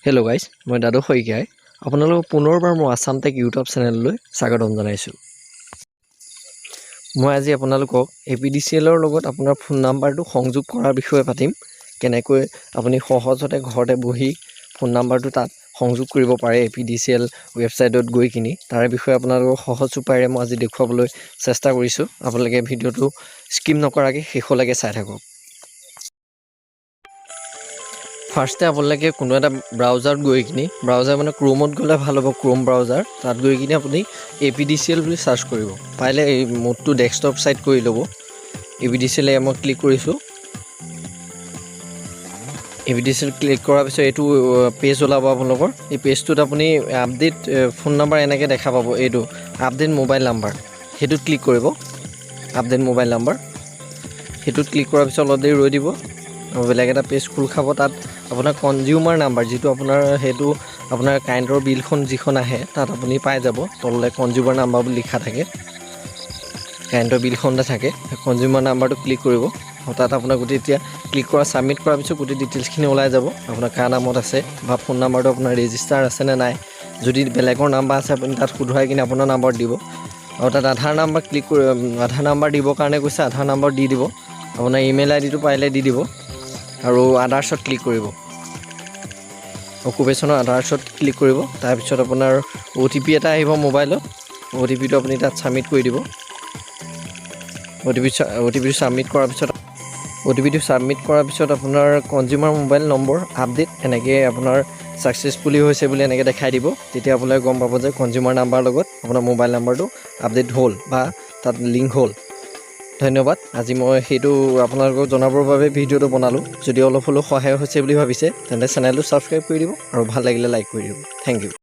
Hello' guys, মই দাদু শইকীয়াই আপোনালোকক পুনৰবাৰ মোৰ আছাম টেক ইউটিউব চেনেললৈ স্বাগতম জনাইছোঁ। মই আজি আপোনালোকক APDCLৰ লগত আপোনাৰ ফোন নাম্বাৰটো সংযোগ কৰাৰ বিষয়ে পাতিম। কেনেকৈ আপুনি সহজতে ঘৰতে বহি ফোন নাম্বাৰটো তাত সংযোগ কৰিব পাৰে APDCL ৱেবছাইটত গৈ কিনি, তাৰে বিষয়ে আপোনালোকক সহজ উপায়েৰে মই আজি দেখুৱাবলৈ চেষ্টা কৰিছোঁ। আপোনালোকে ভিডিঅ'টো স্কিপ নকৰাকৈ শেষলৈকে চাই থাকক। ফাৰ্ষ্টে আপোনালোকে কোনো এটা ব্ৰাউজাৰত গৈ কিনি, ব্ৰাউজাৰ মানে ক্ৰোমত গ'লে ভাল হ'ব, ক্ৰোম ব্ৰাউজাৰ। তাত গৈ কিনি আপুনি APDCL বুলি চাৰ্চ কৰিব। পাৰিলে এই মোডটো ডেস্কটপ ছাইড কৰি ল'ব। APDCL মই ক্লিক কৰিছোঁ। APDCL ক্লিক কৰাৰ পিছত এইটো পেজ ওলাব আপোনালোকৰ। এই পেজটোত আপুনি আপডেট ফোন নাম্বাৰ এনেকৈ দেখা পাব, এইটো আপডেট মোবাইল নাম্বাৰ, সেইটোত ক্লিক কৰিব। আপডেট মোবাইল নাম্বাৰ সেইটোত ক্লিক কৰাৰ পিছত অলপ দেৰি ৰৈ দিব। বেলেগ এটা পেজ খোল খাব। তাত আপোনাৰ কনজিউমাৰ নাম্বাৰ, যিটো আপোনাৰ সেইটো আপোনাৰ কাৰেণ্টৰ বিলখন যিখন আহে, তাত আপুনি পাই যাব। তললৈ কনজিউমাৰ নাম্বাৰ বুলি লিখা থাকে, কাৰেণ্টৰ বিলখনতে থাকে। কনজিউমাৰ নাম্বাৰটো ক্লিক কৰিব। তাত আপোনাৰ গোটেই এতিয়া ক্লিক কৰা ছাবমিট কৰাৰ পিছত গোটেই ডিটেইলছখিনি ওলাই যাব। আপোনাৰ কাৰ নামত আছে বা ফোন নাম্বাৰটো আপোনাৰ ৰেজিষ্টাৰ আছেনে নাই। যদি বেলেগৰ নাম্বাৰ আছে আপুনি তাত শুধৰাই কিনে আপোনাৰ নাম্বাৰত দিব। আৰু তাত আধাৰ নাম্বাৰ ক্লিক কৰি আধাৰ নাম্বাৰ দিবৰ কাৰণে কৈছে, আধাৰ নাম্বাৰ দি দিব। আপোনাৰ ইমেইল আইডিটো পাৰিলে দি দিব। আৰু আদাৰ্ছত ক্লিক কৰিব, অকুপেশ্যনৰ আদাৰ্ছত ক্লিক কৰিব। তাৰপিছত আপোনাৰ OTP এটা আহিব মোবাইলত। OTPটো আপুনি তাত ছাবমিট কৰি দিব। OTPটো ছাবমিট কৰাৰ পিছত আপোনাৰ কনজিউমাৰ মোবাইল নম্বৰ আপডেট এনেকৈ আপোনাৰ ছাকচেছফুলি হৈছে বুলি এনেকৈ দেখাই দিব। তেতিয়া আপোনালোকে গম পাব যে কনজিউমাৰ নাম্বাৰৰ লগত আপোনাৰ মোবাইল নাম্বাৰটো আপডেট হ'ল বা তাত লিংক হ'ল। ধন্যবাদ। আজি মই সেইটো আপোনালোকক জনাবৰ বাবে ভিডিঅ'টো বনালোঁ। যদি অলপ হ'লেও সহায় হৈছে বুলি ভাবিছে তেন্তে চেনেলটো ছাবস্ক্ৰাইব কৰি দিব আৰু ভাল লাগিলে লাইক কৰি দিব। Thank U.